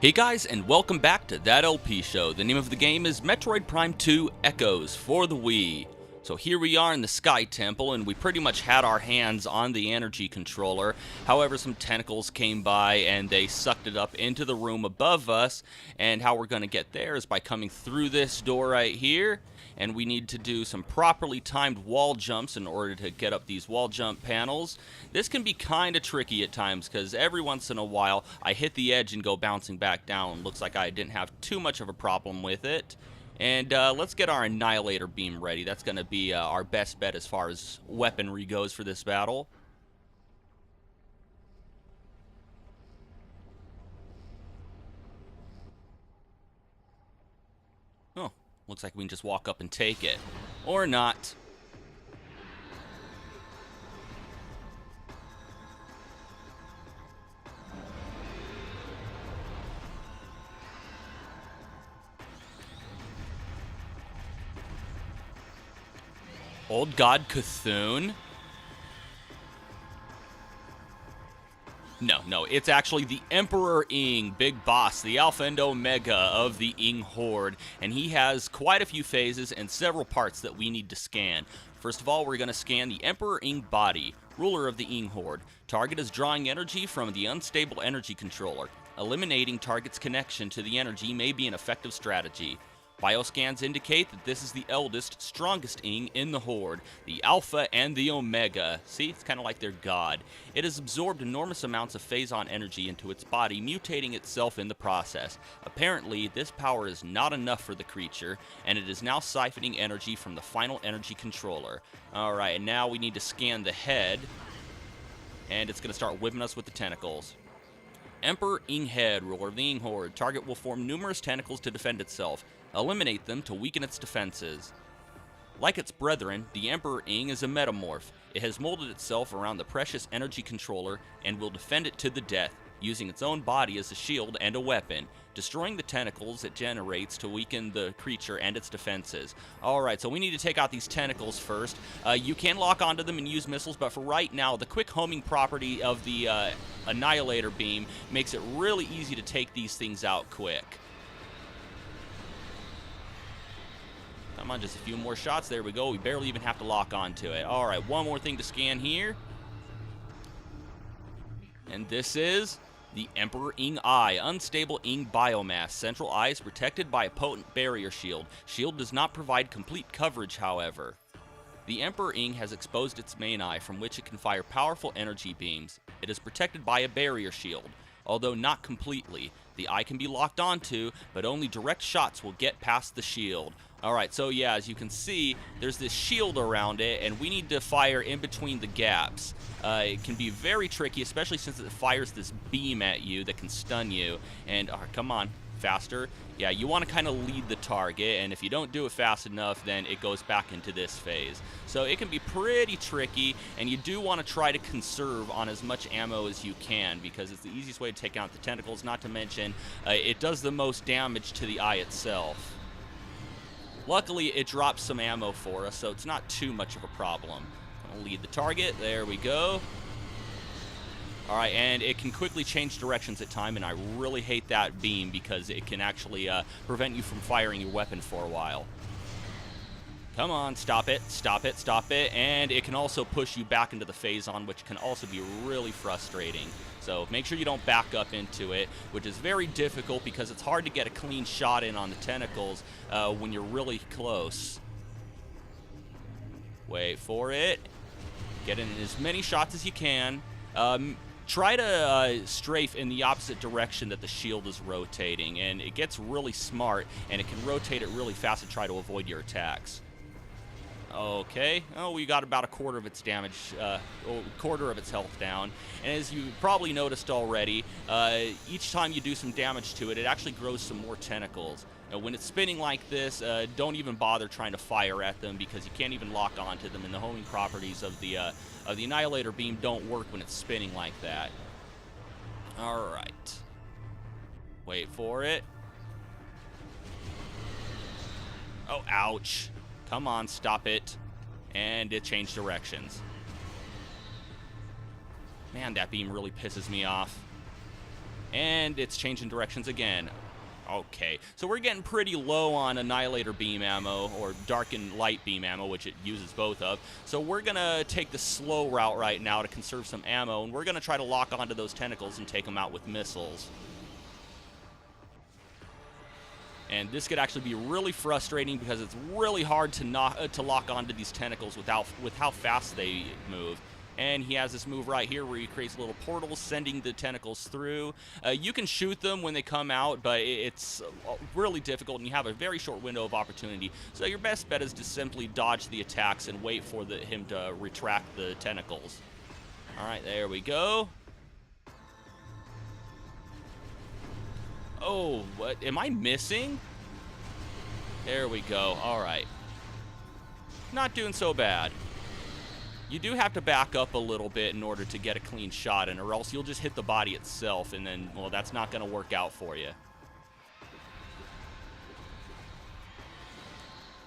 Hey guys, and welcome back to That LP Show. The name of the game is Metroid Prime 2 Echoes for the Wii. So here we are in the Sky Temple, and we pretty much had our hands on the energy controller. However, some tentacles came by and they sucked it up into the room above us. And how we're going to get there is by coming through this door right here. And we need to do some properly timed wall jumps in order to get up these wall jump panels. This can be kind of tricky at times because every once in a while I hit the edge and go bouncing back down. Looks like I didn't have too much of a problem with it. And let's get our Annihilator Beam ready. That's going to be our best bet as far as weaponry goes for this battle. Oh, looks like we can just walk up and take it. Or not. Old God Cthulhu? No, it's actually the Emperor Ing, big boss, the Alpha and Omega of the Ing Horde, and he has quite a few phases and several parts that we need to scan. First of all, we're going to scan the Emperor Ing body, ruler of the Ing Horde. Target is drawing energy from the unstable energy controller. Eliminating target's connection to the energy may be an effective strategy. Bioscans indicate that this is the eldest, strongest Ing in the Horde, the Alpha and the Omega. See, it's kind of like their god. It has absorbed enormous amounts of phazon energy into its body, mutating itself in the process. Apparently, this power is not enough for the creature, and it is now siphoning energy from the final energy controller. Alright, and now we need to scan the head, and it's going to start whipping us with the tentacles. Emperor Ing Head, ruler of the Ing Horde. Target will form numerous tentacles to defend itself. Eliminate them to weaken its defenses. Like its brethren, the Emperor Ing is a metamorph. It has molded itself around the precious energy controller and will defend it to the death, using its own body as a shield and a weapon, destroying the tentacles it generates to weaken the creature and its defenses. Alright, so we need to take out these tentacles first. You can lock onto them and use missiles, but for right now, the quick homing property of the Annihilator Beam makes it really easy to take these things out quick. Come on, just a few more shots. There we go. We barely even have to lock onto it. Alright, one more thing to scan here. And this is the Emperor Ing Eye, unstable Ing biomass. Central eye is protected by a potent barrier shield. Shield does not provide complete coverage, however. The Emperor Ing has exposed its main eye, from which it can fire powerful energy beams. It is protected by a barrier shield, although not completely. The eye can be locked onto, but only direct shots will get past the shield. Alright, so yeah, as you can see, there's this shield around it, and we need to fire in between the gaps. It can be very tricky, especially since it fires this beam at you that can stun you. And, come on, faster. Yeah, you want to kind of lead the target, and if you don't do it fast enough, then it goes back into this phase. So it can be pretty tricky, and you do want to try to conserve on as much ammo as you can, because it's the easiest way to take out the tentacles, not to mention it does the most damage to the eye itself. Luckily, it drops some ammo for us, so it's not too much of a problem. I'm going to lead the target. There we go. Alright, and it can quickly change directions at time, and I really hate that beam because it can actually prevent you from firing your weapon for a while. Come on, stop it, stop it, stop it, and it can also push you back into the phazon, which can also be really frustrating. So make sure you don't back up into it, which is very difficult because it's hard to get a clean shot in on the tentacles when you're really close. Wait for it. Get in as many shots as you can. Try to strafe in the opposite direction that the shield is rotating, and it gets really smart, and it can rotate it really fast and try to avoid your attacks. Okay, oh, we got about a quarter of its damage, quarter of its health down. And as you probably noticed already, each time you do some damage to it, it actually grows some more tentacles. Now, when it's spinning like this, don't even bother trying to fire at them because you can't even lock onto them, and the homing properties of the Annihilator Beam don't work when it's spinning like that. Alright. Wait for it. Oh, ouch. Come on, stop it. And it changed directions. Man, that beam really pisses me off. And it's changing directions again. Okay, so we're getting pretty low on Annihilator beam ammo, or Dark and Light beam ammo, which it uses both of. So we're going to take the slow route right now to conserve some ammo, and we're going to try to lock onto those tentacles and take them out with missiles. And this could actually be really frustrating because it's really hard to lock onto these tentacles with how fast they move. And he has this move right here where he creates little portals, sending the tentacles through. You can shoot them when they come out, but it's really difficult, and you have a very short window of opportunity. So your best bet is to simply dodge the attacks and wait for him to retract the tentacles. All right, there we go. Oh, what? Am I missing? There we go. All right. Not doing so bad. You do have to back up a little bit in order to get a clean shot in, or else you'll just hit the body itself, and then, well, that's not going to work out for you.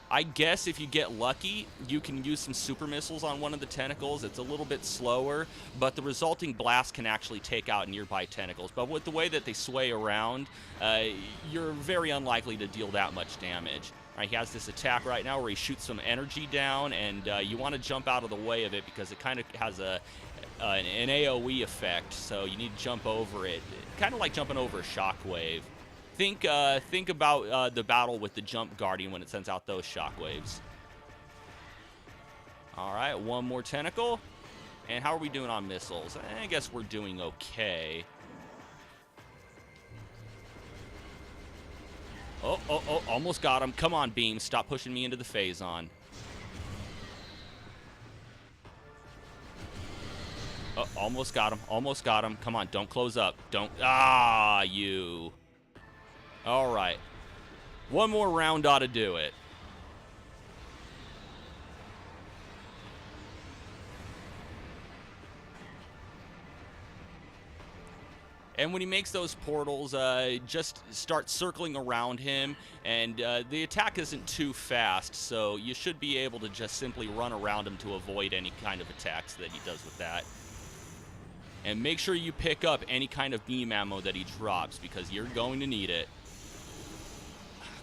I guess if you get lucky, you can use some super missiles on one of the tentacles. It's a little bit slower, but the resulting blast can actually take out nearby tentacles. But with the way that they sway around, you're very unlikely to deal that much damage. All right, he has this attack right now where he shoots some energy down, and you want to jump out of the way of it because it kind of has an AoE effect, so you need to jump over it, kind of like jumping over a shockwave. Think about the battle with the Jump Guardian when it sends out those shockwaves. All right, one more tentacle. And how are we doing on missiles? I guess we're doing okay. Oh, almost got him. Come on, Beam. Stop pushing me into the Phazon. Oh, almost got him. Almost got him. Come on, don't close up. Don't. Ah, you. All right. One more round ought to do it. And when he makes those portals, just start circling around him, and the attack isn't too fast, so you should be able to just simply run around him to avoid any kind of attacks that he does with that. And make sure you pick up any kind of beam ammo that he drops, because you're going to need it.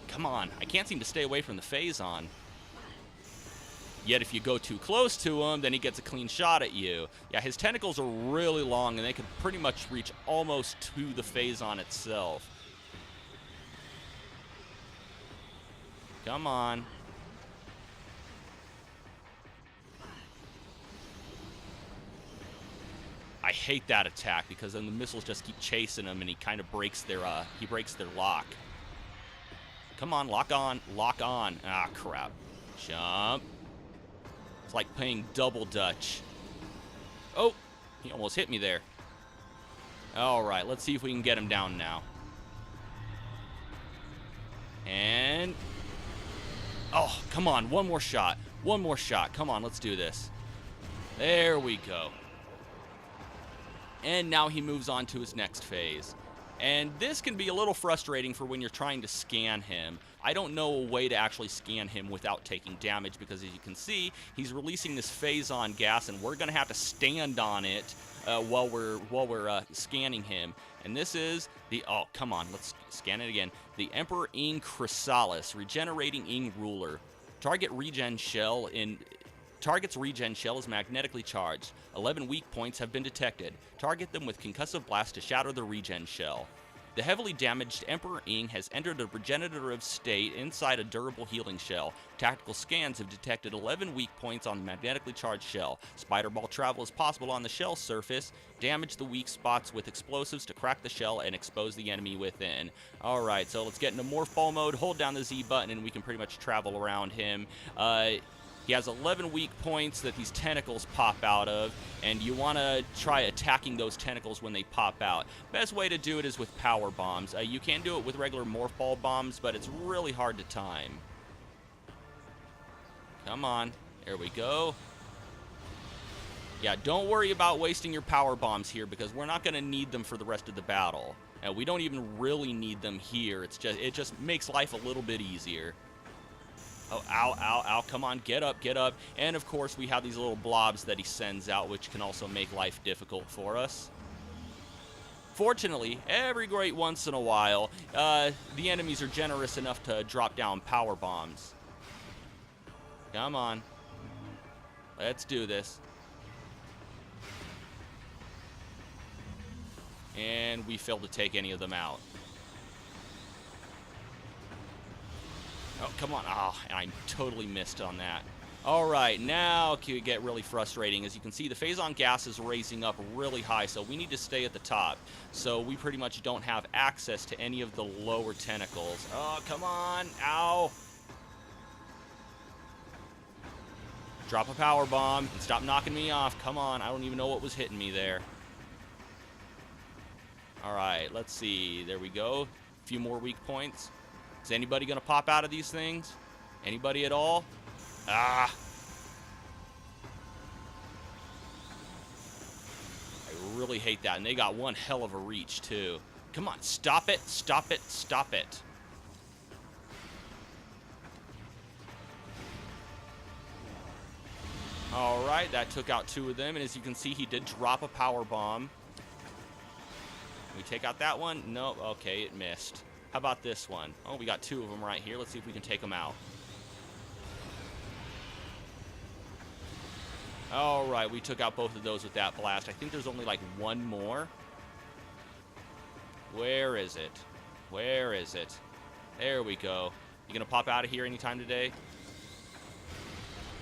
Come on, I can't seem to stay away from the Phazon. Yet if you go too close to him, then he gets a clean shot at you. Yeah, his tentacles are really long, and they can pretty much reach almost to the Phazon itself. Come on. I hate that attack because then the missiles just keep chasing him, and he kind of breaks their lock. Come on, lock on, lock on. Ah, crap. Jump. It's like playing double dutch. Oh, he almost hit me there. All right, let's see if we can get him down now. And, oh, come on, one more shot. One more shot. Come on, let's do this. There we go. And now he moves on to his next phase. And this can be a little frustrating for when you're trying to scan him. I don't know a way to actually scan him without taking damage because, as you can see, he's releasing this Phazon gas, and we're going to have to stand on it while we're scanning him. And this is the, oh, come on, let's scan it again. The Emperor Ing Chrysalis, Regenerating Ing Ruler. Target's regen shell is magnetically charged. 11 weak points have been detected. Target them with concussive blast to shatter the regen shell. The heavily damaged Emperor Ing has entered a regenerative state inside a durable healing shell. Tactical scans have detected 11 weak points on the magnetically charged shell. Spider ball travel is possible on the shell surface. Damage the weak spots with explosives to crack the shell and expose the enemy within. Alright, so let's get into Morph Ball mode. Hold down the Z button and we can pretty much travel around him. He has 11 weak points that these tentacles pop out of, and you want to try attacking those tentacles when they pop out. Best way to do it is with power bombs. You can do it with regular Morph Ball bombs, but it's really hard to time. Come on. There we go. Yeah, don't worry about wasting your power bombs here because we're not going to need them for the rest of the battle. And we don't even really need them here. It just makes life a little bit easier. Oh, ow, ow, ow, come on, get up, get up. And, of course, we have these little blobs that he sends out, which can also make life difficult for us. Fortunately, every great once in a while, the enemies are generous enough to drop down power bombs. Come on. Let's do this. And we failed to take any of them out. Oh, come on. Oh, I totally missed on that. All right, now it can get really frustrating. As you can see, the Phazon gas is raising up really high, so we need to stay at the top. So we pretty much don't have access to any of the lower tentacles. Oh, come on. Ow. Drop a power bomb and stop knocking me off. Come on. I don't even know what was hitting me there. All right, let's see. There we go. A few more weak points. Is anybody going to pop out of these things? Anybody at all? Ah! I really hate that. And they got one hell of a reach, too. Come on, stop it, stop it, stop it. All right, that took out two of them. And as you can see, he did drop a power bomb. Can we take out that one? No, okay, it missed. How about this one? Oh, we got two of them right here. Let's see if we can take them out. All right, we took out both of those with that blast. I think there's only like one more. Where is it? Where is it? There we go. You gonna pop out of here anytime today?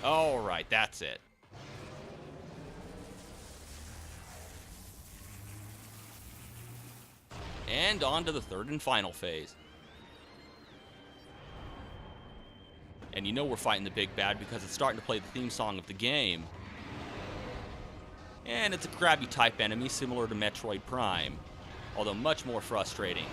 All right, that's it. And on to the third and final phase. And you know we're fighting the big bad because it's starting to play the theme song of the game. And it's a crabby type enemy similar to Metroid Prime, although much more frustrating.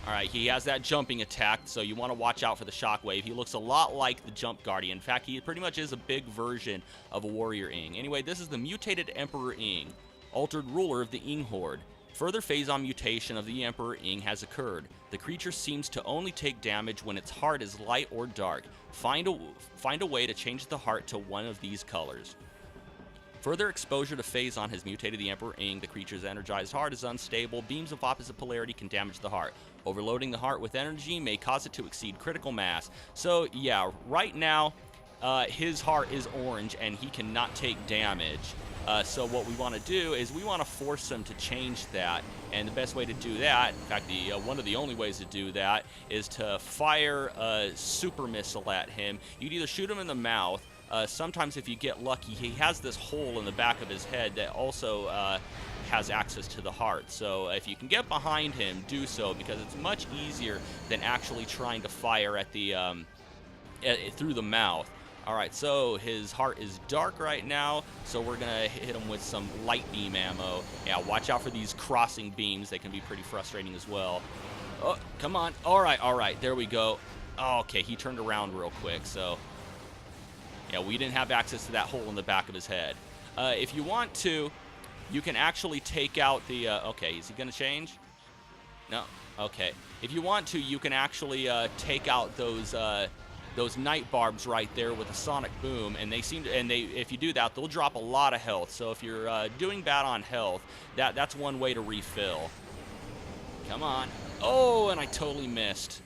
Alright, he has that jumping attack, so you want to watch out for the shockwave. He looks a lot like the Jump Guardian. In fact, he pretty much is a big version of a Warrior Ing. Anyway, this is the mutated Emperor Ing, altered ruler of the Ing Horde. Further Phazon mutation of the Emperor Ing has occurred. The creature seems to only take damage when its heart is light or dark. Find a way to change the heart to one of these colors. Further exposure to Phazon has mutated the Emperor Ing. The creature's energized heart is unstable. Beams of opposite polarity can damage the heart. Overloading the heart with energy may cause it to exceed critical mass. So, yeah, right now, his heart is orange and he cannot take damage. So what we want to do is we want to force him to change that. And the best way to do that, in fact, one of the only ways to do that, is to fire a super missile at him. You'd either shoot him in the mouth. Sometimes if you get lucky, he has this hole in the back of his head that also has access to the heart. So if you can get behind him, do so, because it's much easier than actually trying to fire at the through the mouth. All right, so his heart is dark right now, so we're going to hit him with some light beam ammo. Yeah, watch out for these crossing beams. They can be pretty frustrating as well. Oh, come on. All right, there we go. Oh, okay, he turned around real quick, so... Yeah, we didn't have access to that hole in the back of his head. If you want to, you can actually take out the... okay, is he going to change? No? Okay. If you want to, you can actually take out those night barbs right there with a sonic boom, and they seem to... And if you do that, they'll drop a lot of health. So if you're doing bad on health, that's one way to refill. Come on. Oh, and I totally missed.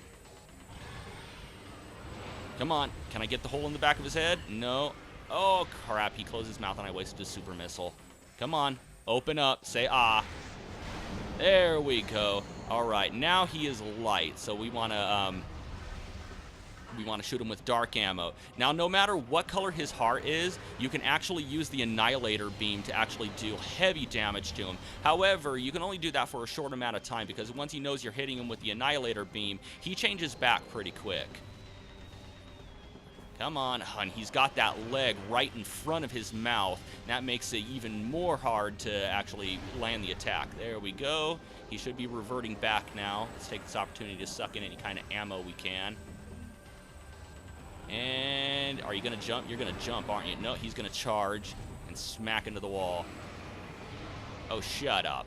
Come on. Can I get the hole in the back of his head? No. Oh, crap. He closed his mouth and I wasted a super missile. Come on. Open up. Say ah. There we go. All right. Now he is light, so we want to shoot him with dark ammo. Now, no matter what color his heart is, you can actually use the Annihilator beam to actually do heavy damage to him. However, you can only do that for a short amount of time, because once he knows you're hitting him with the Annihilator beam, he changes back pretty quick. Come on, and he's got that leg right in front of his mouth. That makes it even more hard to actually land the attack. There we go. He should be reverting back now. Let's take this opportunity to suck in any kind of ammo we can. And are you going to jump? You're going to jump, aren't you? No, he's going to charge and smack into the wall. Oh, shut up.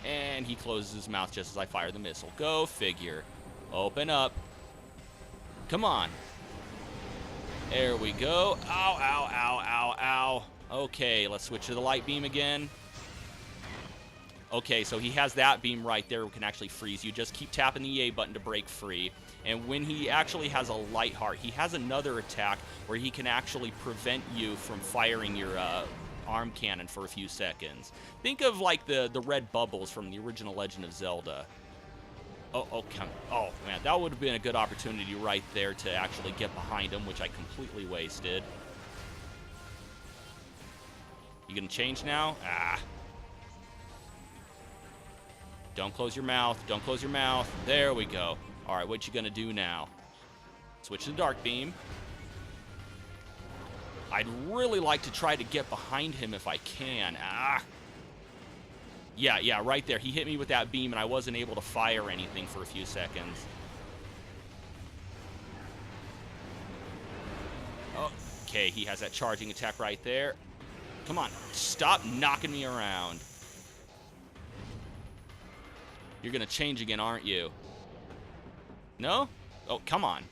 And he closes his mouth just as I fire the missile. Go figure. Open up. Come on. There we go. Ow, ow, ow, ow, ow. Okay, let's switch to the light beam again. Okay, so he has that beam right there who can actually freeze you. Just keep tapping the A button to break free. And when he actually has a light heart, he has another attack where he can actually prevent you from firing your arm cannon for a few seconds. Think of like the red bubbles from the original Legend of Zelda. Oh, man, that would have been a good opportunity right there to actually get behind him, which I completely wasted. You gonna change now? Ah. Don't close your mouth. Don't close your mouth. There we go. All right, what you gonna do now? Switch to the dark beam. I'd really like to try to get behind him if I can. Ah. Yeah, right there. He hit me with that beam, and I wasn't able to fire anything for a few seconds. Okay, he has that charging attack right there. Come on, stop knocking me around. You're gonna change again, aren't you? No? Oh, come on.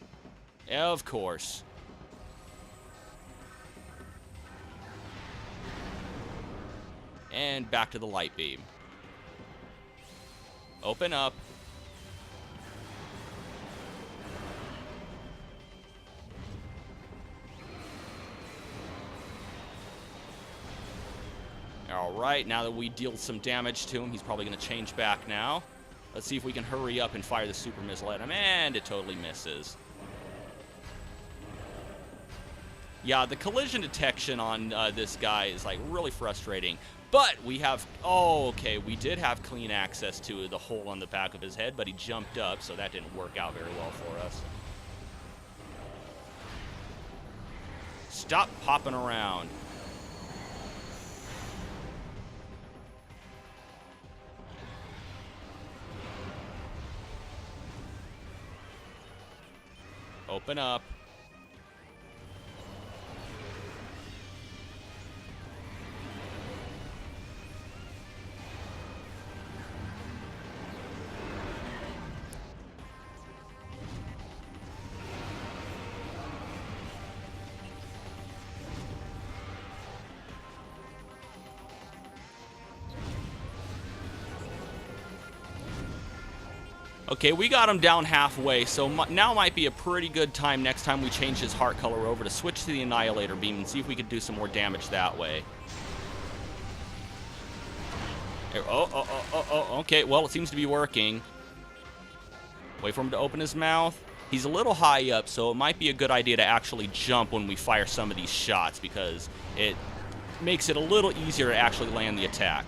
Of course. And back to the light beam. Open up. All right, now that we deal some damage to him, he's probably going to change back now. Let's see if we can hurry up and fire the super missile at him, and it totally misses. Yeah, the collision detection on this guy is like really frustrating. But we have, okay, we did have clean access to the hole on the back of his head, but he jumped up, so that didn't work out very well for us. Stop popping around. Open up. Okay, we got him down halfway, so now might be a pretty good time next time we change his heart color over to switch to the Annihilator Beam and see if we could do some more damage that way. Okay, well, it seems to be working. Wait for him to open his mouth. He's a little high up, so it might be a good idea to actually jump when we fire some of these shots because it makes it a little easier to actually land the attack.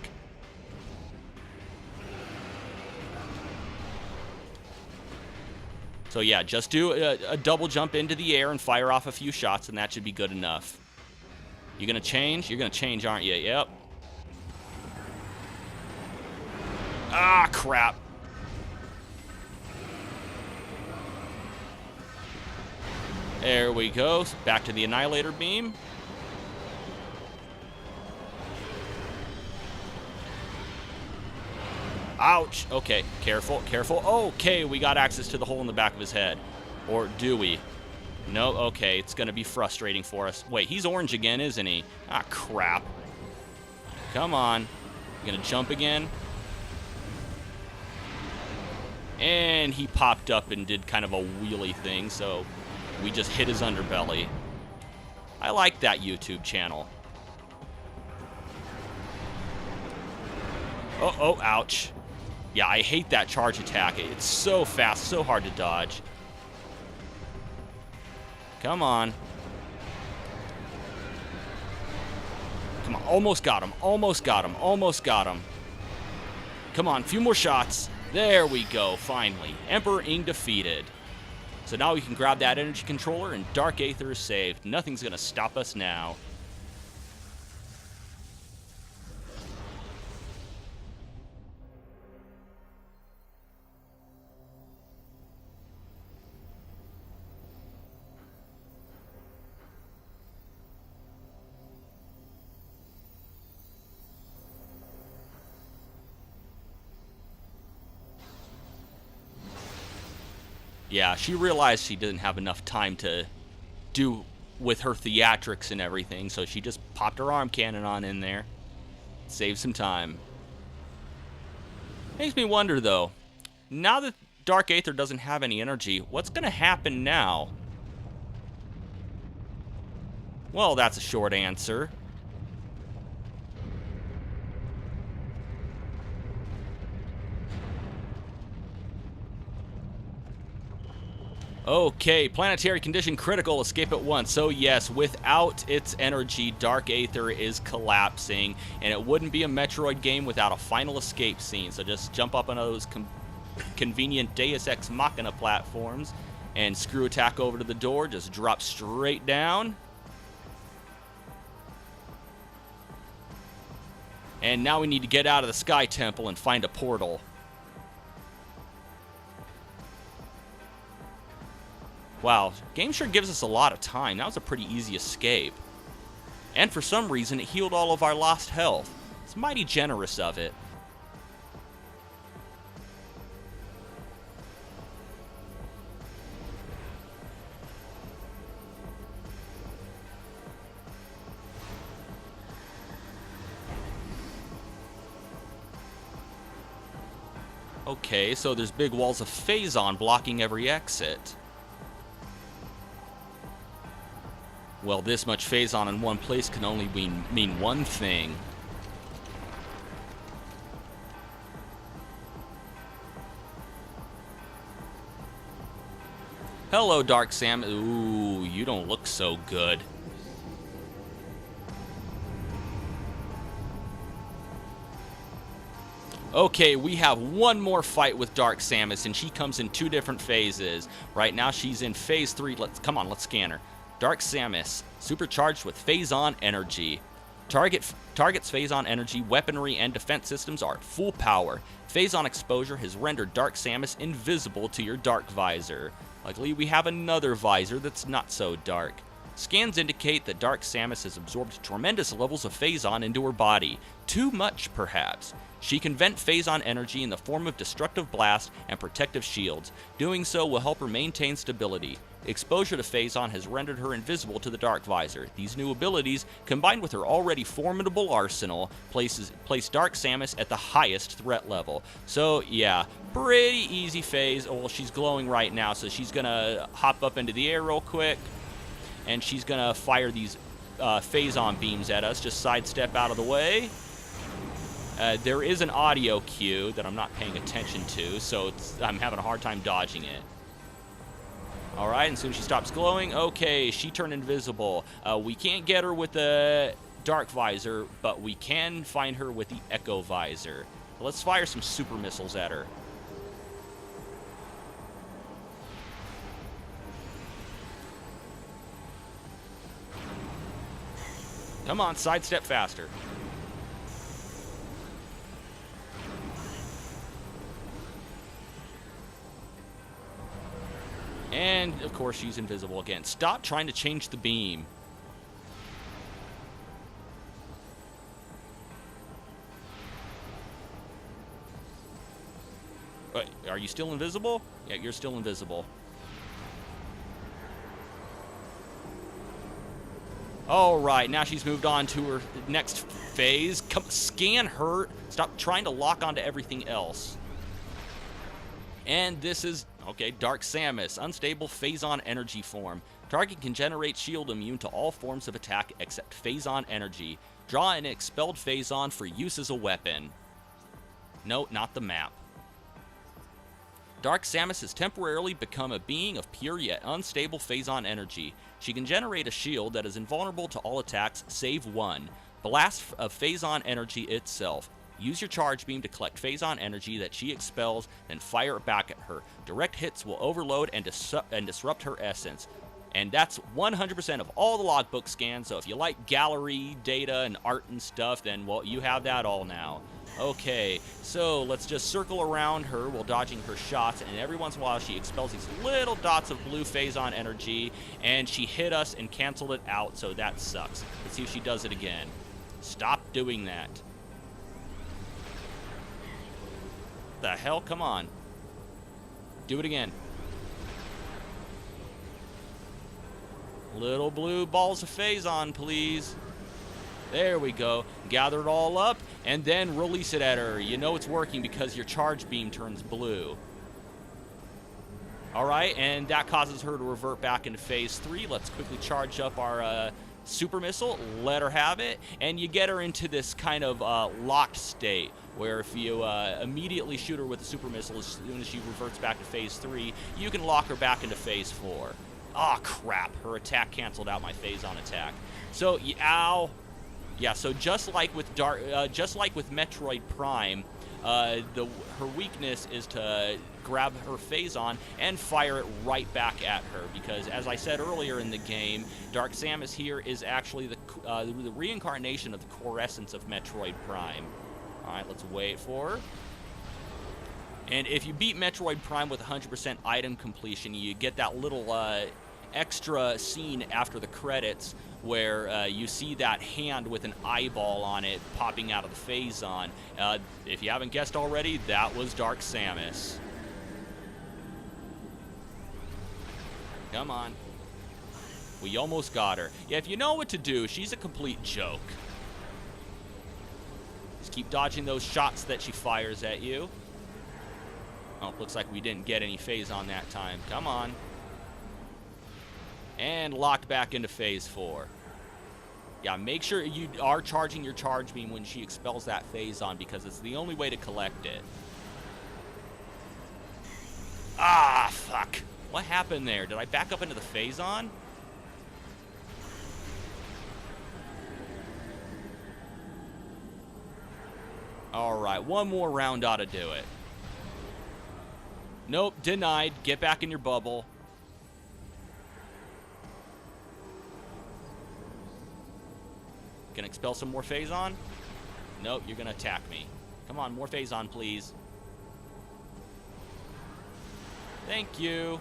So yeah, just do a double jump into the air and fire off a few shots, and that should be good enough. You gonna change? You're gonna change, aren't you? Yep. Ah, crap. There we go. Back to the Annihilator Beam. Ouch. Okay, careful, careful. Okay, we got access to the hole in the back of his head. Or do we? No, okay, it's going to be frustrating for us. Wait, he's orange again, isn't he? Ah, crap. Come on. You going to jump again? And he popped up and did kind of a wheelie thing, so we just hit his underbelly. I like that YouTube channel. Oh, ouch. Yeah, I hate that charge attack. It's so fast, so hard to dodge. Come on. Come on, almost got him, almost got him, almost got him. Come on, a few more shots. There we go, finally. Emperor Ing defeated. So now we can grab that energy controller and Dark Aether is saved. Nothing's gonna stop us now. Yeah, she realized she didn't have enough time to do with her theatrics and everything, so she just popped her arm cannon on in there. Save some time. Makes me wonder, though, now that Dark Aether doesn't have any energy, what's going to happen now? Well, that's a short answer. Okay, planetary condition critical, escape at once. So yes, without its energy, Dark Aether is collapsing, and it wouldn't be a Metroid game without a final escape scene. So just jump up on those convenient Deus Ex Machina platforms and screw attack over to the door, just drop straight down. And now we need to get out of the Sky Temple and find a portal. Wow, game sure gives us a lot of time. That was a pretty easy escape. And for some reason, it healed all of our lost health. It's mighty generous of it. Okay, so there's big walls of Phazon blocking every exit. Well, this much Phazon in one place can only mean one thing. Hello, Dark Sam. Ooh, you don't look so good. Okay, we have one more fight with Dark Samus, and she comes in 2 different phases. Right now, she's in phase 3. Come on, let's scan her. Dark Samus, supercharged with Phazon energy. Target's Phazon energy, weaponry, and defense systems are at full power. Phazon exposure has rendered Dark Samus invisible to your dark visor. Luckily, we have another visor that's not so dark. Scans indicate that Dark Samus has absorbed tremendous levels of Phazon into her body. Too much, perhaps. She can vent Phazon energy in the form of destructive blast and protective shields. Doing so will help her maintain stability. Exposure to Phazon has rendered her invisible to the Dark Visor. These new abilities, combined with her already formidable arsenal, place Dark Samus at the highest threat level. So, yeah, pretty easy phase. Oh, well, she's glowing right now, so she's gonna hop up into the air real quick, and she's gonna fire these Phazon beams at us. Just sidestep out of the way. There is an audio cue that I'm not paying attention to, so I'm having a hard time dodging it. Alright, and soon she stops glowing. Okay, she turned invisible. We can't get her with the Dark Visor, but we can find her with the Echo Visor. Let's fire some super missiles at her. Come on, sidestep faster. And, of course, she's invisible again. Stop trying to change the beam. Wait, are you still invisible? Yeah, you're still invisible. All right, now she's moved on to her next phase. Come, scan her. Stop trying to lock onto everything else. And this is, okay, Dark Samus, unstable Phazon energy form. Target can generate shield immune to all forms of attack except Phazon energy. Draw an expelled Phazon for use as a weapon. No, not the map. Dark Samus has temporarily become a being of pure yet unstable Phazon energy. She can generate a shield that is invulnerable to all attacks save one. Blast of Phazon energy itself. Use your charge beam to collect Phazon energy that she expels, then fire it back at her. Direct hits will overload and disrupt her essence. And that's 100% of all the logbook scans, so if you like gallery data and art and stuff, then, well, you have that all now. Okay, so let's just circle around her while dodging her shots, and every once in a while she expels these little dots of blue Phazon energy, and she hit us and canceled it out, so that sucks. Let's see if she does it again. Stop doing that. The hell? Come on. Do it again. Little blue balls of Phazon, please. There we go. Gather it all up, and then release it at her. You know it's working because your charge beam turns blue. Alright, and that causes her to revert back into phase 3. Let's quickly charge up our super missile, let her have it, and you get her into this kind of locked state, where if you immediately shoot her with a super missile as soon as she reverts back to phase 3, you can lock her back into phase 4. Oh crap, her attack canceled out my Phazon attack. So, ow. Yeah, so just like with Metroid Prime, her weakness is to grab her Phazon and fire it right back at her, because as I said earlier in the game, Dark Samus here is actually the reincarnation of the core essence of Metroid Prime. Alright, let's wait for her. And if you beat Metroid Prime with 100% item completion, you get that little extra scene after the credits where you see that hand with an eyeball on it popping out of the Phazon. If you haven't guessed already, that was Dark Samus. Come on. We almost got her. Yeah, if you know what to do, she's a complete joke. Just keep dodging those shots that she fires at you. Oh, looks like we didn't get any Phazon that time. Come on. And locked back into phase 4. Yeah, make sure you are charging your charge beam when she expels that Phazon, because it's the only way to collect it. Ah, fuck. What happened there? Did I back up into the Phazon? Alright, one more round ought to do it. Nope, denied. Get back in your bubble. Gonna expel some more Phazon? Nope, you're gonna attack me. Come on, more Phazon, please. Thank you.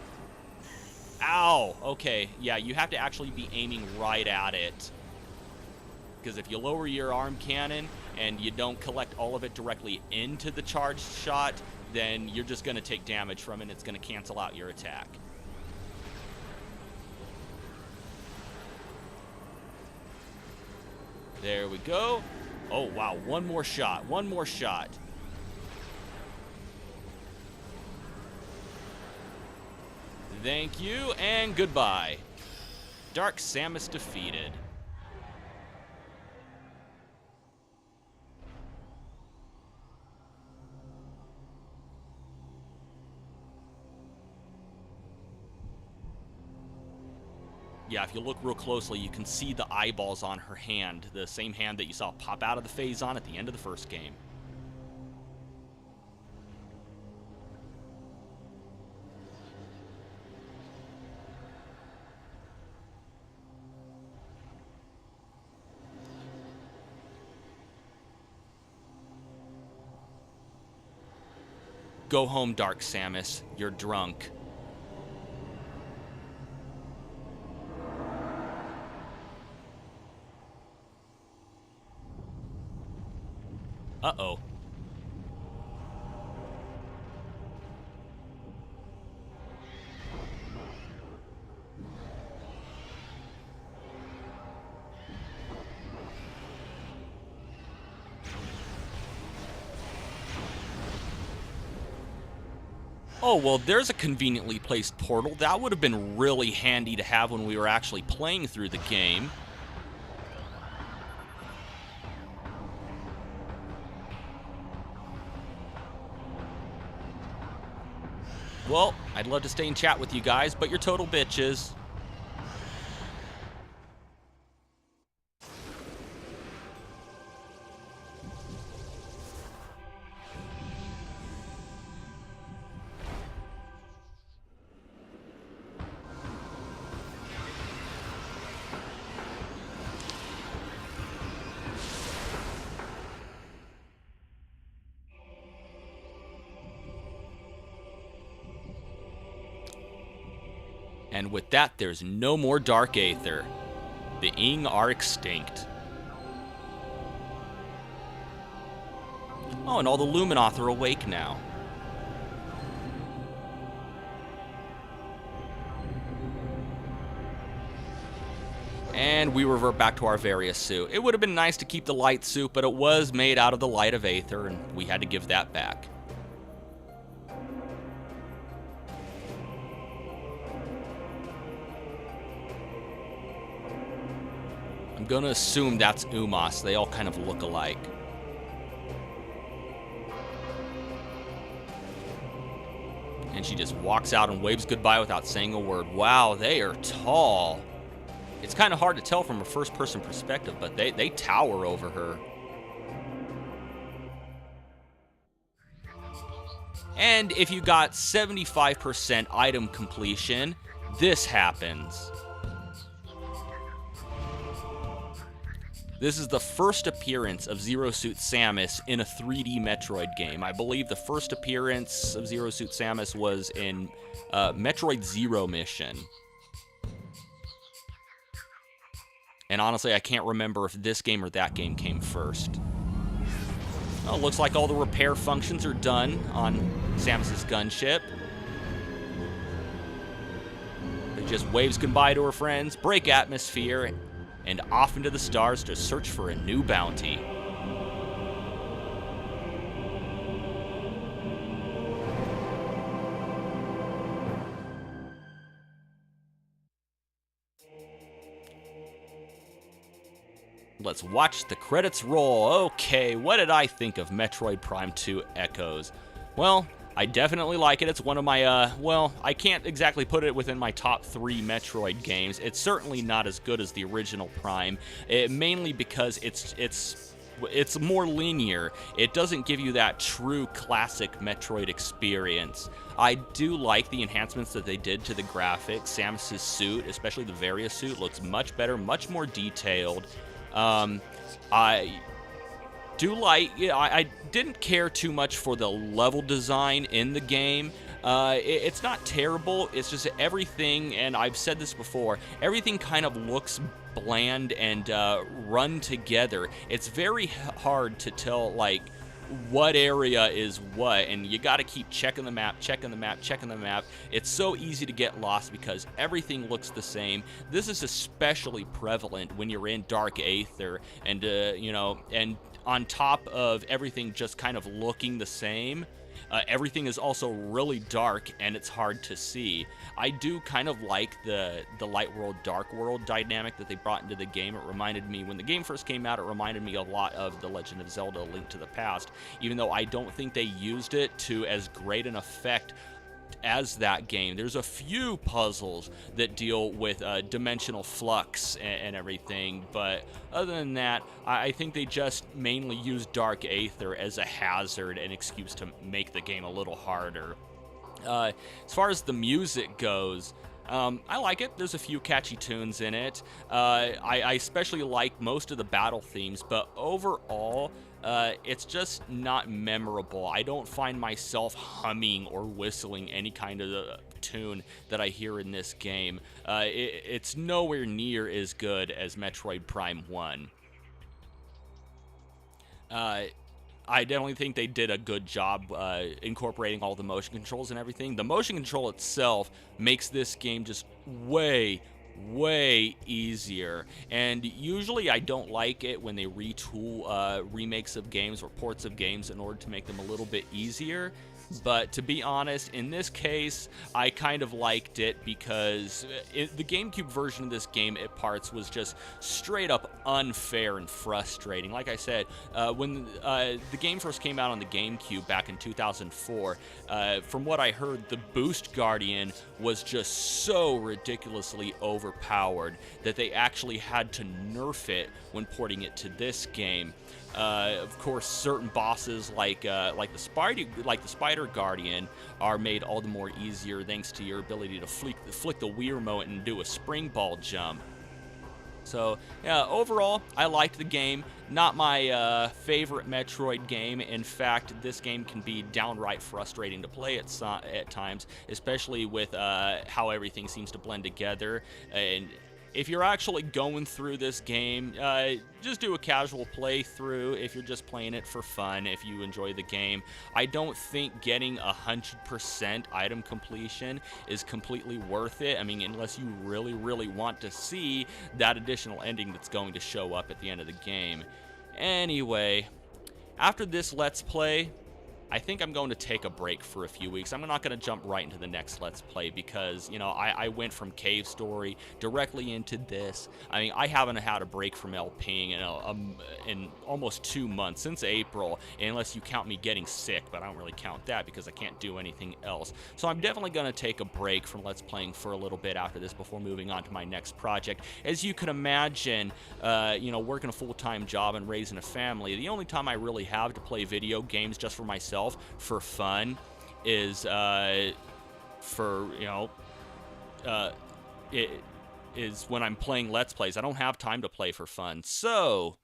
Ow! Okay, yeah, you have to actually be aiming right at it. Because if you lower your arm cannon and you don't collect all of it directly into the charged shot, then you're just gonna take damage from it and it's gonna cancel out your attack. There we go. Oh, wow. One more shot. One more shot. Thank you, and goodbye. Dark Samus defeated. Yeah, if you look real closely, you can see the eyeballs on her hand, the same hand that you saw pop out of the Phazon at the end of the first game. Go home, Dark Samus. You're drunk. Uh-oh. Oh, well, there's a conveniently placed portal. That would have been really handy to have when we were actually playing through the game. Well, I'd love to stay and chat with you guys, but you're total bitches. And with that, there's no more Dark Aether. The Ing are extinct. Oh, and all the Luminoth are awake now. And we revert back to our various suit. It would have been nice to keep the light suit, but it was made out of the light of Aether, and we had to give that back. I'm gonna assume that's Umos. They all kind of look alike. And she just walks out and waves goodbye without saying a word. Wow, they are tall. It's kind of hard to tell from a first-person perspective, but they tower over her. And if you got 75% item completion, this happens. This is the first appearance of Zero Suit Samus in a 3D Metroid game. I believe the first appearance of Zero Suit Samus was in Metroid Zero Mission. And honestly, I can't remember if this game or that game came first. Well, looks like all the repair functions are done on Samus's gunship. It just waves goodbye to her friends, break atmosphere, and off into the stars to search for a new bounty. Let's watch the credits roll. Okay, what did I think of Metroid Prime 2 Echoes? Well, I definitely like it. It's one of my, well, I can't exactly put it within my top 3 Metroid games. It's certainly not as good as the original Prime, mainly because it's more linear. It doesn't give you that true classic Metroid experience. I do like the enhancements that they did to the graphics. Samus's suit, especially the Varia suit, looks much better, much more detailed. I do like, I didn't care too much for the level design in the game. It's not terrible, it's just everything, and I've said this before, everything kind of looks bland and run together. It's very hard to tell, like, what area is what, and you got to keep checking the map, checking the map, checking the map. It's so easy to get lost because everything looks the same. This is especially prevalent when you're in Dark Aether, and you know, and on top of everything just kind of looking the same, everything is also really dark and it's hard to see. I do kind of like the light world, dark world dynamic that they brought into the game. It reminded me, when the game first came out, it reminded me a lot of The Legend of Zelda: A Link to the Past, even though I don't think they used it to as great an effect as that game. There's a few puzzles that deal with dimensional flux and everything, but other than that, I think they just mainly use Dark Aether as a hazard and excuse to make the game a little harder. As far as the music goes, I like it. There's a few catchy tunes in it. I especially like most of the battle themes, but overall, it's just not memorable. I don't find myself humming or whistling any kind of tune that I hear in this game. It's nowhere near as good as Metroid Prime 1. I definitely think they did a good job incorporating all the motion controls and everything. The motion control itself makes this game just way easier, and usually I don't like it when they retool remakes of games or ports of games in order to make them a little bit easier. But to be honest, in this case, I kind of liked it because the GameCube version of this game at parts was just straight up unfair and frustrating. Like I said, when the game first came out on the GameCube back in 2004, from what I heard, the Boost Guardian was just so ridiculously overpowered that they actually had to nerf it when porting it to this game. Of course, certain bosses like the Spider Guardian are made all the more easier thanks to your ability to flick the Wii remote and do a spring ball jump. So yeah, overall, I liked the game. Not my favorite Metroid game. In fact, this game can be downright frustrating to play at times, especially with how everything seems to blend together. And if you're actually going through this game, just do a casual playthrough if you're just playing it for fun, if you enjoy the game. I don't think getting 100% item completion is completely worth it. I mean, unless you really, really want to see that additional ending that's going to show up at the end of the game. Anyway, after this Let's Play, I think I'm going to take a break for a few weeks. I'm not going to jump right into the next Let's Play because, you know, I went from Cave Story directly into this. I mean, I haven't had a break from LPing in almost 2 months, since April, unless you count me getting sick, but I don't really count that because I can't do anything else. So I'm definitely going to take a break from Let's Playing for a little bit after this before moving on to my next project. As you can imagine, you know, working a full-time job and raising a family, the only time I really have to play video games just for myself for fun is for, you know, it is when I'm playing Let's Plays. I don't have time to play for fun. So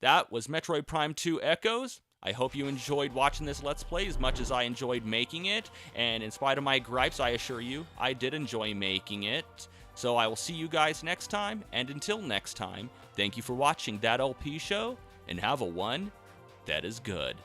that was Metroid Prime 2 Echoes. I hope you enjoyed watching this Let's Play as much as I enjoyed making it, and in spite of my gripes, I assure you, I did enjoy making it. So I will see you guys next time, and until next time, thank you for watching That LP Show, and have a one that is good.